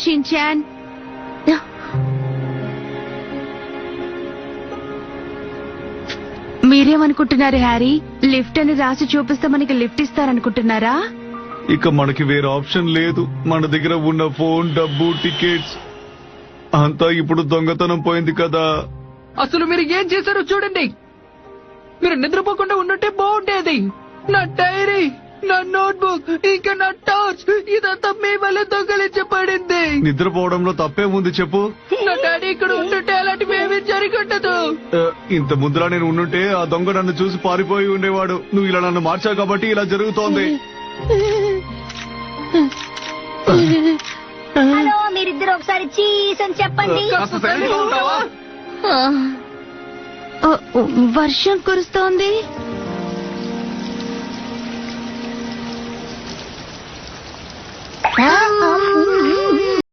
Shin-chan. మీరేమనుకుంటున్నారు Harry? Lift అని రాసి చూపిస్తే మనకి లిఫ్ట్ ఇస్తారనుకుంటున్నారా? ఇక మనకి వేరే ఆప్షన్ లేదు. మన దగ్గర ఉన్న ఫోన్, డబ్బు, టికెట్స్ అంతా ఇప్పుడు దొంగతనం పోయింది కదా. అసలు మీరు ఏం చేశారో చూడండి. మీరు నిద్రపోకుండా ఉండుంటే బాగుండేది. నా డైరీ, నా నోట్బుక్, ఇంకా నా టార్చ్ ఇదంతా మీ వల్ల దొంగలించబడింది. నిద్రపోవడంలో తప్పేముంది చెప్పు. నా డాడీ ఇక్కడ ఉండుంటే అలాంటివి ఏమీ జరుగుండదు. ఇంత ముందులా నేను ఉండుంటే ఆ దొంగ నన్ను చూసి పారిపోయి ఉండేవాడు. నువ్వు ఇలా నన్ను మార్చావు కాబట్టి ఇలా జరుగుతోంది. హలో, మీరిద్దరు ఒకసారి చీస్ అని చెప్పండి. వర్షం కురుస్తోంది.